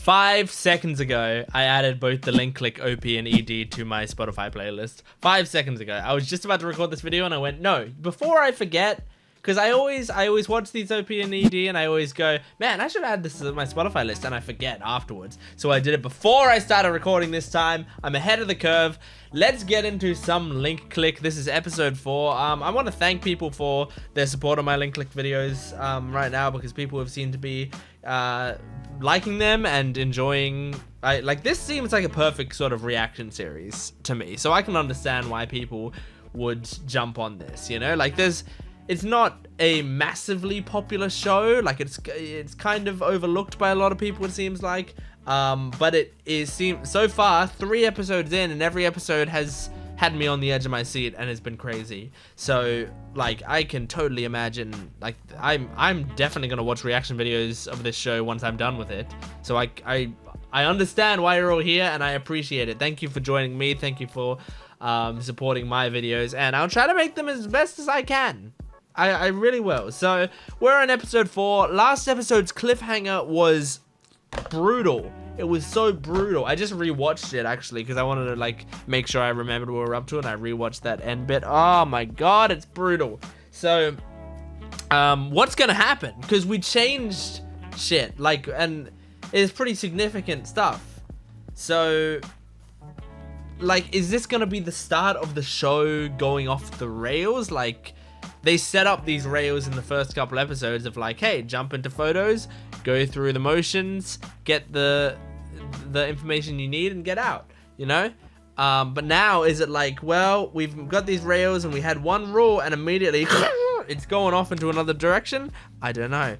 5 seconds ago, I added both the link click OP and ED to my Spotify playlist. 5 seconds ago. I was just about to record this video and I went, no, before I forget, because I always watch these OP and ED and I always go, man, I should add this to my Spotify list, and I forget afterwards. So I did it before I started recording this time. I'm ahead of the curve. Let's get into some link click. This is episode 4. I want to thank people for their support on my link click videos right now, because people have seemed to be liking them and enjoying. Like, this seems like a perfect sort of reaction series to me, so I can understand why people would jump on this, you know? Like, it's not a massively popular show. Like, it's kind of overlooked by a lot of people, it seems like. But it is so far 3 episodes in, and every episode has had me on the edge of my seat and has been crazy. So, like, I can totally imagine, like, I'm definitely gonna watch reaction videos of this show once I'm done with it. So I understand why you're all here, and I appreciate it. Thank you for joining me. Thank you for supporting my videos, and I'll try to make them as best as I can. I really will. So we're on episode 4. Last episode's cliffhanger was brutal. It was so brutal. I just rewatched it actually because I wanted to, like, make sure I remembered what we were up to, and I rewatched that end bit. Oh my god, it's brutal. So what's gonna happen? Because we changed shit, like, and it's pretty significant stuff. So, like, is this gonna be the start of the show going off the rails? Like, they set up these rails in the first couple episodes of, like, hey, jump into photos, go through the motions, get the information you need, and get out, you know? But now, is it like, well, we've got these rails and we had one rule and immediately it's going off into another direction? I don't know.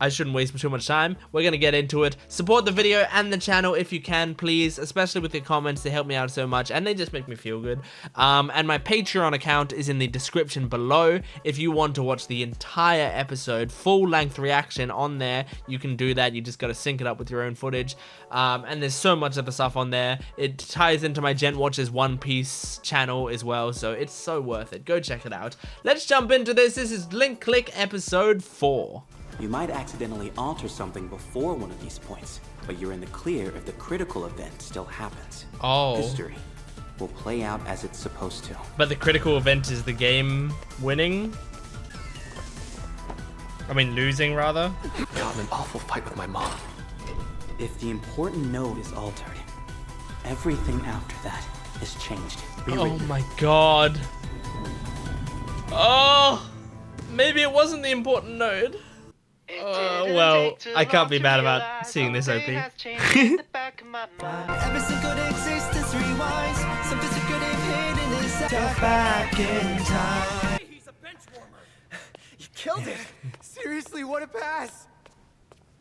I shouldn't waste too much time. We're gonna get into it. Support the video and the channel if you can, please, especially with your comments. They help me out so much and they just make me feel good. And my Patreon account is in the description below. If you want to watch the entire episode, full-length reaction on there, you can do that. You just gotta sync it up with your own footage. And there's so much other stuff on there. It ties into my Gent Watches One Piece channel as well, so it's so worth it. Go check it out. Let's jump into this. This is Link Click episode 4. You might accidentally alter something before one of these points, but you're in the clear if the critical event still happens. Oh. History will play out as it's supposed to. But the critical event is the game winning? I mean, losing, rather? Got in an awful fight with my mom. If the important node is altered, everything after that is changed. Oh my god. Oh! Maybe it wasn't the important node. Well, I can't be mad about seeing this OP. Every single existence rewinds. Something so good and hidden inside. Back in time. He's a bench warmer. You killed it. Seriously, what a pass.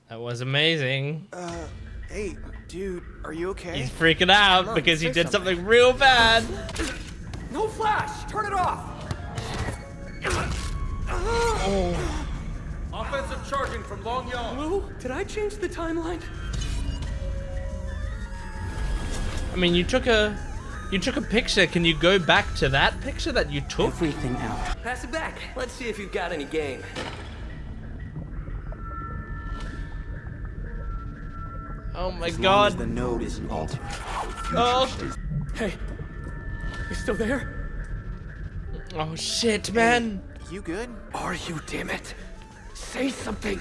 That was amazing. Hey, dude, are you okay? He's freaking out because he did something real bad. No flash. Turn it off. Oh. Offensive charging from Long Yaw. Lu, did I change the timeline? I mean, you took a picture. Can you go back to that picture that you took? Everything out. Pass it back. Let's see if you've got any game. Oh my As long god. as the node isn't altered. Oh. Hey, you still there? Oh shit, man. You good? Are you, damn it? Say something.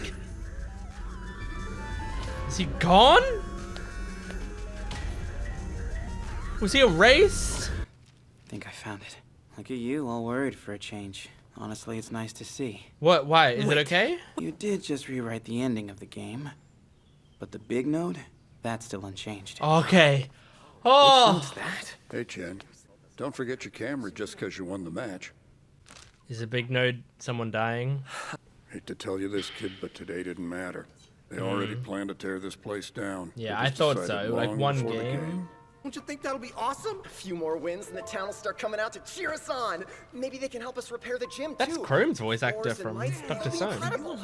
Is he gone? Was he erased? I think I found it. Look at you, all worried for a change. Honestly, it's nice to see. What? Why? Is it okay? You did just rewrite the ending of the game. But the big node, that's still unchanged. Okay. Oh. What's that? Hey, Chen. Don't forget your camera just because you won the match. Is a big node someone dying? Hate to tell you this, kid, but today didn't matter. They already planned to tear this place down. Yeah, They I just thought decided so. Like long one before the game. Don't you think that'll be awesome? A few more wins and the town will start coming out to cheer us on. Maybe they can help us repair the gym, That's too. Chrome's voice actor Wars and from lights, Dr. it'll be Stone. incredible.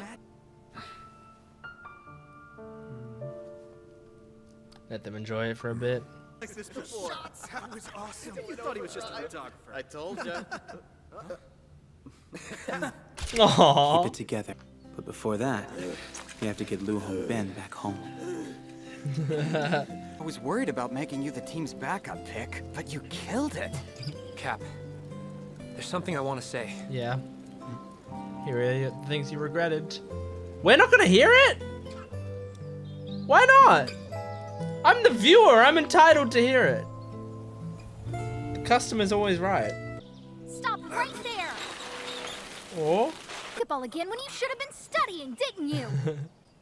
Let them enjoy it for a bit. Like this before. That was awesome. You thought he was just a photographer. I told you. Aww. Keep it together. But before that, You have to get Lu Hongben back home. I was worried about making you the team's backup pick, but you killed it. Cap, there's something I want to say. Yeah. Here are the things you regretted. We're not gonna hear it? Why not? I'm the viewer. I'm entitled to hear it. The customer's always right. Stop right there! Or? Basketball again when you should have been studying, didn't you?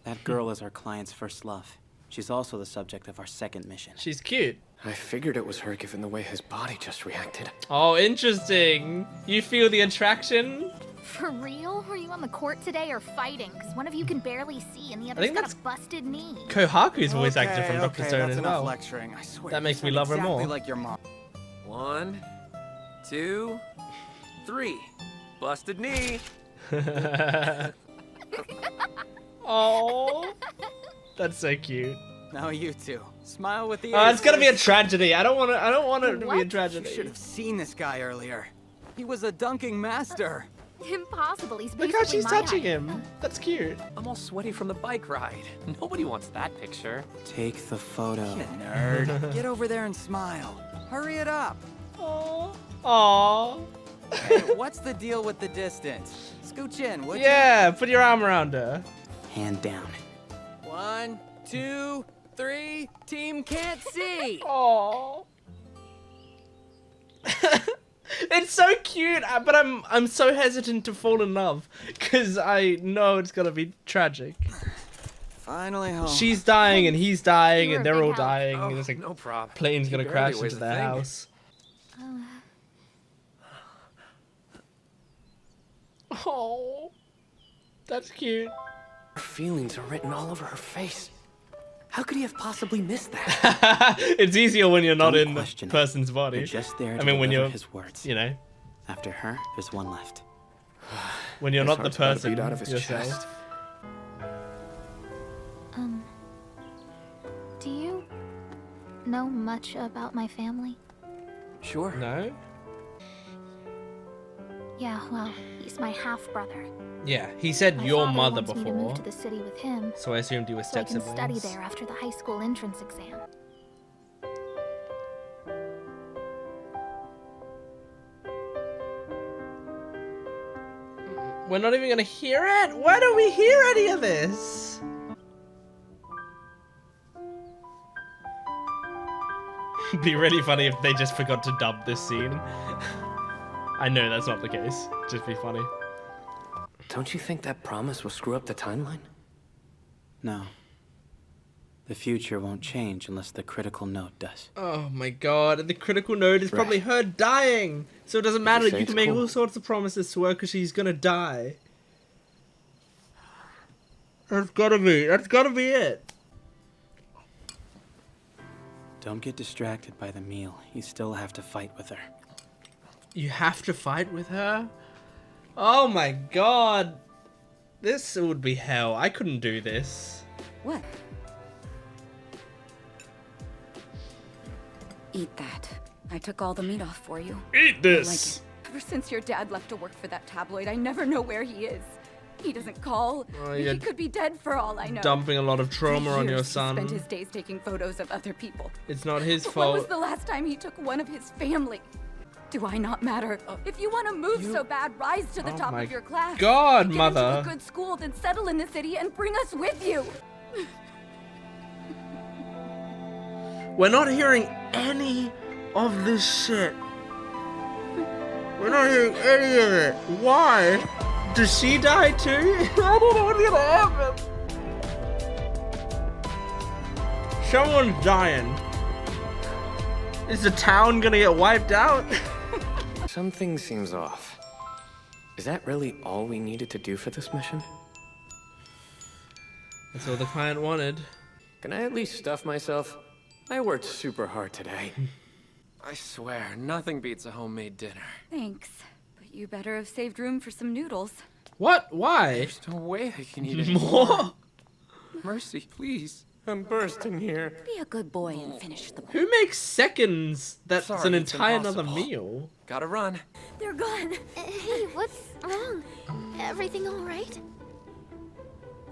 That girl is our client's first love. She's also the subject of our second mission. She's cute. I figured it was her given the way his body just reacted. Oh, interesting. You feel the attraction? For real? Were you on the court today or fighting? Because one of you can barely see and the other's got a busted knee. Kohaku's voice actor from Dr. Stone that's as enough well. lecturing. I swear, That makes you me sound love her exactly more. like your mom. 1, 2, 3. Busted knee. Oh, that's so cute. Now you two, smile with the. Oh, it's gonna be a aces. tragedy. I don't want it to be a What? You tragedy. should have seen this guy earlier. He was a dunking master. Impossible. He's Look basically how she's my touching height. him. That's cute. I'm all sweaty from the bike ride. Nobody wants that picture. Take the photo. You nerd. Get over there and smile. Hurry it up. Aww. Aww. Hey, what's the deal with the distance? Scooch in, would Yeah, put your arm around her. Hand down. you? 1, 2, 3. Team can't see. Aww. It's so cute, but I'm so hesitant to fall in love because I know it's gonna be tragic. Finally home. She's dying and he's dying You were and a they're big all help. dying. Oh, and there's a no problem. plane's He gonna barely crash weighs into a their thing. house. Oh, that's cute. Her feelings are written all over her face. How could he have possibly missed that? It's easier when you're not Don't in the question it. person's body. You're just there to I mean, when deliver you're, his words. you know, After her, there's one left. when you're His not the heart's about to person beat out of his yourself. chest. Do you know much about my family? Sure. No? Yeah, well, he's my half-brother. Yeah, he said My your father mother wants me to before, move to the city with him, so I assumed you were so I step can study siblings. there after the high school entrance exam. We're not even gonna hear it? Why don't we hear any of this? It'd be really funny if they just forgot to dub this scene. I know that's not the case. Just be funny. Don't you think that promise will screw up the timeline? No. The future won't change unless the critical note does. Oh my god, and the critical note is probably her dying. So it doesn't matter, say you it's can make cool? all sorts of promises to her because she's gonna die. That's gotta be it. Don't get distracted by the meal. You still have to fight with her. You have to fight with her? Oh my god. This would be hell. I couldn't do this. What? Eat that. I took all the meat off for you. Eat this! Ever since your dad left to work for that tabloid, I never know where he is. He doesn't call. Oh, He you're could be dead for all I know. Dumping a lot of For trauma on your years, he son. spent his days taking photos of other people. It's not his But when was fault. the last time he took one of his family? Do I not matter? If you want to move so bad, rise to the Oh top my of your class. God, Get mother. into a good school, then settle in the city and bring us with you. We're not hearing any of this shit. We're not hearing any of it. Why? Does she die too? I don't know what's gonna happen. Someone's dying. Is the town gonna get wiped out? Something seems off. Is that really all we needed to do for this mission? That's all the client wanted. Can I at least stuff myself? I worked super hard today. I swear, nothing beats a homemade dinner. Thanks. But you better have saved room for some noodles. What? Why? There's no way I can eat it. More? Mercy, please. I'm bursting here. Be a good boy and finish the Who makes seconds? That's Sorry, an it's entire another impossible. meal. Gotta run. They're gone. Hey, what's wrong? Everything all right?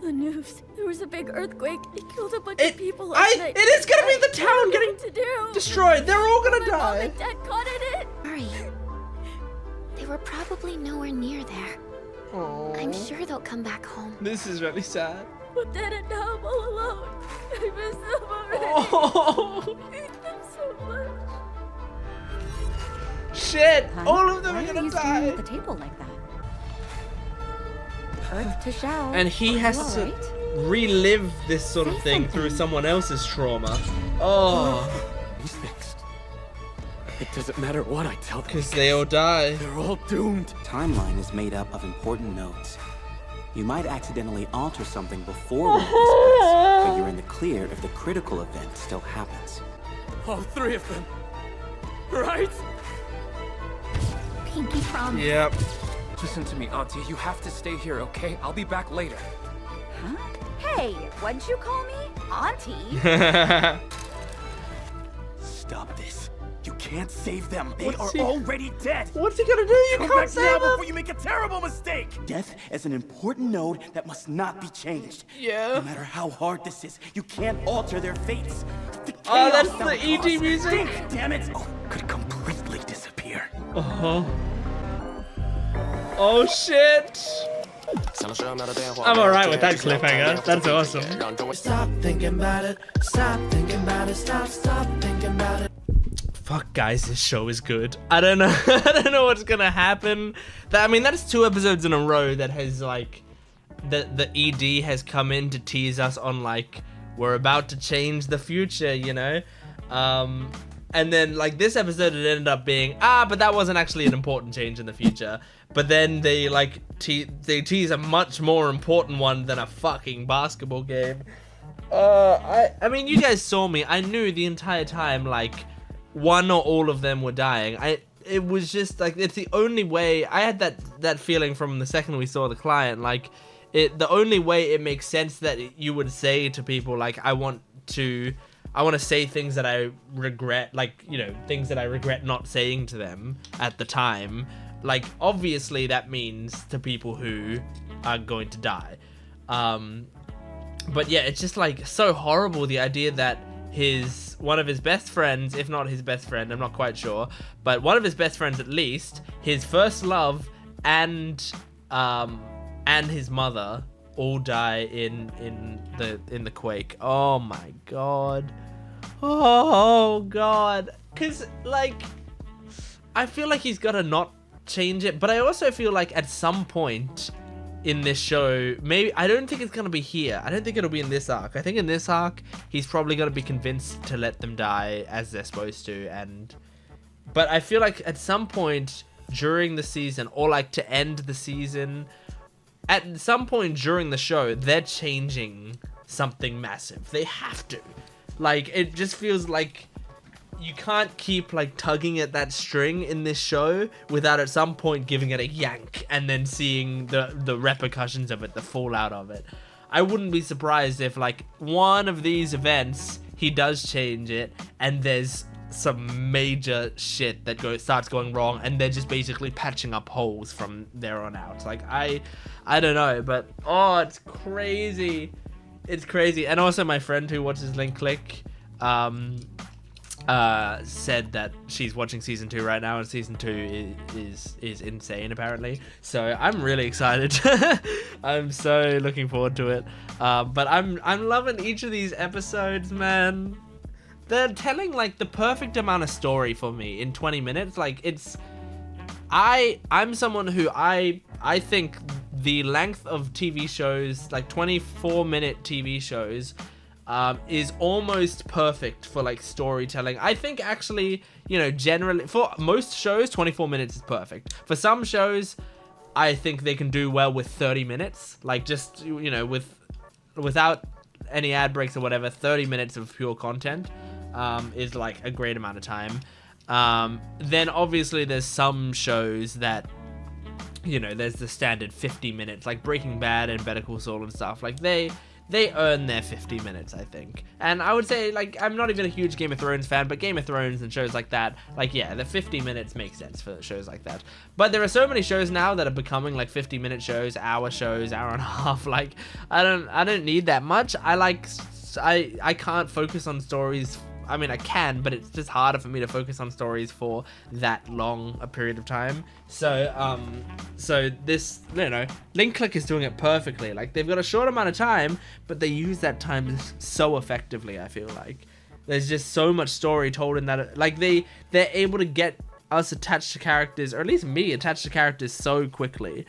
The news. There was a big earthquake. It killed a bunch of people last night. It is gonna be the town getting to do. destroyed. They're all gonna My mom die. and Dad caught in it. Hurry. They were probably nowhere near there. Oh, I'm sure they'll come back home. this is really sad. But Dad and now I'm all alone. I miss them already. Oh, I miss them so much. shit! Hun, All of them why are are gonna you staring die. at the table like that? Earth to Xiao. And he Are has you to alright? relive this sort of Say thing something. through someone else's trauma. Oh, He's fixed. It doesn't matter what I tell them. because they all die. They're all doomed. Timeline is made up of important nodes. You might accidentally alter something before one of these points, but you're in the clear if the critical event still happens. All 3 of them. Right? Pinky promise. Yep. Listen to me, Auntie. You have to stay here, okay? I'll be back later. Huh? Hey, what'd you call me? Auntie? Stop this. You can't save them. They What's are he- already dead. What's he gonna do? You Come can't back now save before him. you make a terrible mistake. Death is an important node that must not be changed. Yeah. No matter how hard this is, you can't alter their fates. The Oh, chaos that's that the would ED cause music? stink, damn it! Could completely disappear. Uh-huh. Oh shit! I'm alright with that cliffhanger. That's awesome. Stop thinking about it. Stop thinking about it. Stop thinking about it. Fuck, guys, this show is good. I don't know. I don't know what's gonna happen. I mean, that's 2 episodes in a row that has like, the ED has come in to tease us on like we're about to change the future, you know. And then like this episode, it ended up being but that wasn't actually an important change in the future. But then they like they tease a much more important one than a fucking basketball game. I mean, you guys saw me. I knew the entire time like one or all of them were dying. It was just like it's the only way. I had that feeling from the second we saw the client. Like the only way it makes sense that you would say to people like I want to say things that I regret, like, you know, things that I regret not saying to them at the time. Like, obviously that means to people who are going to die. But yeah, it's just like so horrible, the idea that one of his best friends, if not his best friend, I'm not quite sure, but one of his best friends at least, his first love and his mother all die in the quake. Oh my god. Oh god. Cause like I feel like he's gotta not change it, but I also feel like at some point in this show, maybe I don't think it's gonna be here. I don't think it'll be in this arc. I think in this arc he's probably gonna be convinced to let them die as they're supposed to, but I feel like at some point during the season, or like to end the season, at some point during the show, they're changing something massive. They have to. Like, it just feels like you can't keep like tugging at that string in this show without at some point giving it a yank and then seeing the repercussions of it, the fallout of it. I wouldn't be surprised if like one of these events he does change it and there's some major shit that starts going wrong and they're just basically patching up holes from there on out. Like I don't know, but oh, it's crazy. It's crazy. And also my friend who watches Link Click said that she's watching season 2 right now, and season 2 is insane apparently. So I'm really excited. I'm so looking forward to it. But I'm loving each of these episodes, man. They're telling like the perfect amount of story for me in 20 minutes. Like I'm someone who I think the length of TV shows, like 24-minute TV shows, is almost perfect for like storytelling. I think actually, you know, generally for most shows 24 minutes is perfect. For some shows I think they can do well with 30 minutes, like just, you know, without any ad breaks or whatever. 30 minutes of pure content is like a great amount of time. Then obviously there's some shows that, you know, there's the standard 50 minutes, like Breaking Bad and Better Call Saul and stuff. Like they they earn their 50 minutes, I think. And I would say, like, I'm not even a huge Game of Thrones fan, but Game of Thrones and shows like that, like, yeah, the 50 minutes makes sense for shows like that. But there are so many shows now that are becoming like 50-minute shows, hour and a half. Like, I don't need that much. I can't focus on stories. I mean, I can, but it's just harder for me to focus on stories for that long a period of time. So, so this, you know, Link Click is doing it perfectly. Like, they've got a short amount of time, but they use that time so effectively, I feel like. There's just so much story told in that. Like, they're able to get us attached to characters, or at least me attached to characters so quickly.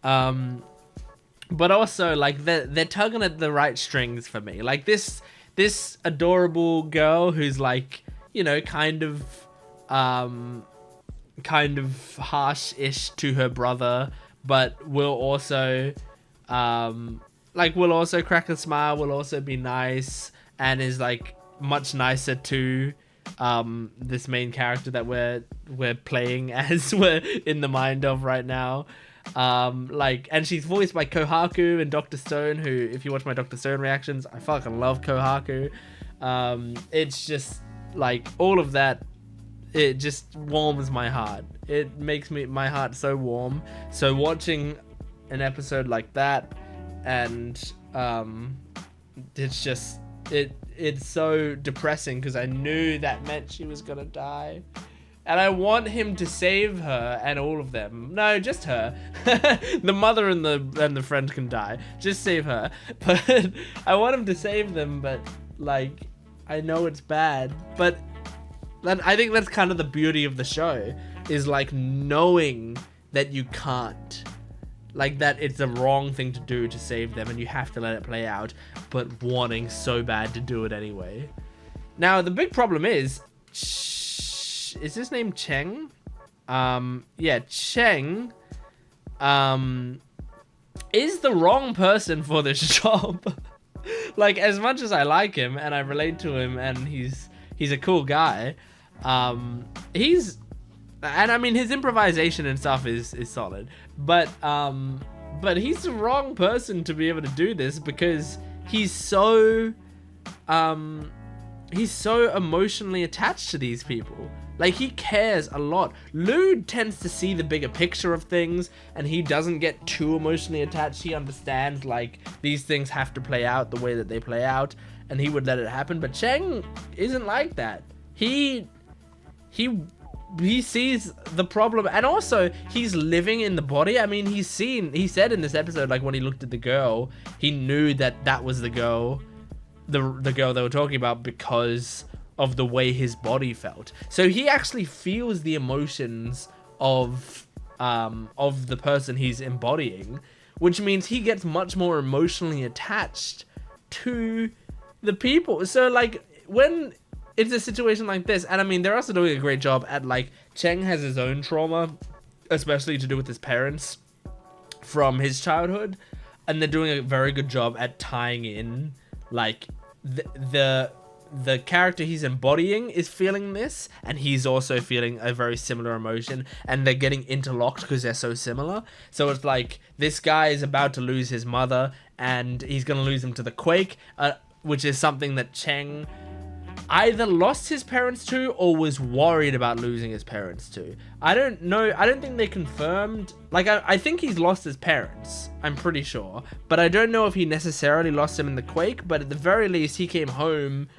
But also, like, they're tugging at the right strings for me. Like, this adorable girl who's, like, you know, kind of harsh-ish to her brother, but will also crack a smile, will also be nice, and is, like, much nicer to this main character that we're playing as, we're in the mind of right now. And she's voiced by Kohaku and Dr. Stone, who, if you watch my Dr. Stone reactions, I fucking love Kohaku. It's just, like, all of that, it just warms my heart. It makes my heart so warm. So watching an episode like that, and it's just, it's so depressing, because I knew that meant she was gonna die. And I want him to save her and all of them. No, just her. The mother and the friend can die. Just save her. But I want him to save them, but, like, I know it's bad. But I think that's kind of the beauty of the show, is, like, knowing that you can't. Like, that it's the wrong thing to do to save them and you have to let it play out, but wanting so bad to do it anyway. Now, the big problem is his name Cheng? Yeah, Cheng is the wrong person for this job. Like, as much as I like him and I relate to him and he's a cool guy, and I mean, his improvisation and stuff is solid, but he's the wrong person to be able to do this, because he's so emotionally attached to these people. Like, he cares a lot. Lu tends to see the bigger picture of things, and he doesn't get too emotionally attached. He understands, like, these things have to play out the way that they play out, and he would let it happen. But Cheng isn't like that. He sees the problem, and also he's living in the body. I mean, he said in this episode, like, when he looked at the girl, he knew that was the girl, the girl they were talking about, because of the way his body felt. So he actually feels the emotions of the person he's embodying, which means he gets much more emotionally attached to the people. So, like, when it's a situation like this, and I mean, they're also doing a great job at, like, Cheng has his own trauma, especially to do with his parents from his childhood, and they're doing a very good job at tying in, like, the character he's embodying is feeling this, and he's also feeling a very similar emotion, and they're getting interlocked because they're so similar. So it's like, this guy is about to lose his mother, and he's gonna lose him to the quake, which is something that Cheng either lost his parents to or was worried about losing his parents to. I don't know. I don't think they confirmed. Like, I think he's lost his parents. I'm pretty sure. But I don't know if he necessarily lost them in the quake. But at the very least, he came home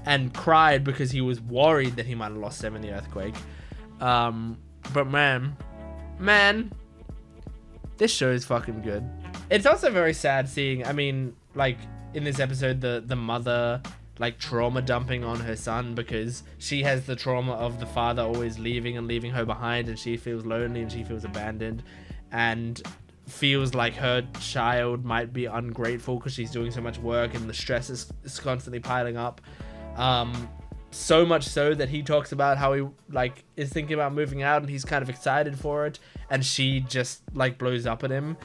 and cried because he was worried that he might have lost them in the earthquake. But man, this show is fucking good. It's also very sad seeing, I mean, like, in this episode, the mother, like, trauma dumping on her son, because she has the trauma of the father always leaving her behind, and she feels lonely and she feels abandoned and feels like her child might be ungrateful because she's doing so much work and the stress is constantly piling up. So much so that he talks about how he, like, is thinking about moving out and he's kind of excited for it, and she just, like, blows up at him.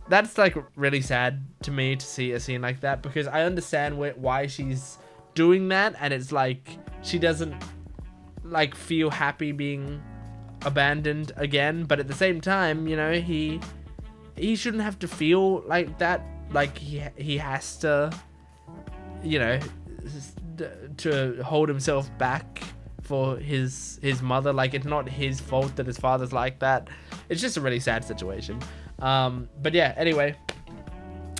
That's like really sad to me to see a scene like that, because I understand why she's doing that, and it's like she doesn't, like, feel happy being abandoned again, but at the same time, you know, he shouldn't have to feel like that. like he has to, you know, to hold himself back for his mother. Like, it's not his fault that his father's like that. It's just a really sad situation. But yeah, anyway,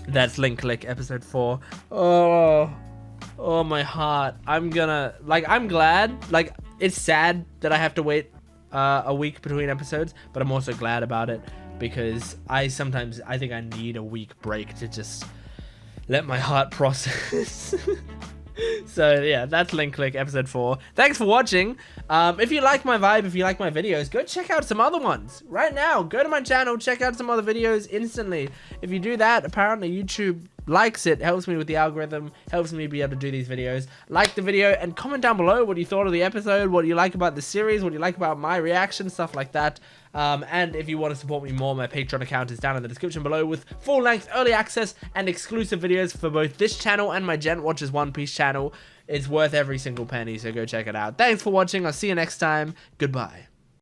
that's Link Click episode 4. Oh, my heart. I'm glad. Like, it's sad that I have to wait a week between episodes, but I'm also glad about it, because I think I need a week break to just let my heart process. So yeah, that's Link Click episode 4. Thanks for watching. If you like my vibe, if you like my videos, go check out some other ones right now. Go to my channel, check out some other videos instantly. If you do that, apparently YouTube likes it, helps me with the algorithm, helps me be able to do these videos. Like the video and comment down below what you thought of the episode, what you like about the series, what you like about my reaction, stuff like that. And if you want to support me more, my Patreon account is down in the description below with full-length early access and exclusive videos for both this channel and my Gent Watches One Piece channel. It's worth every single penny, so go check it out. Thanks for watching. I'll see you next time. Goodbye.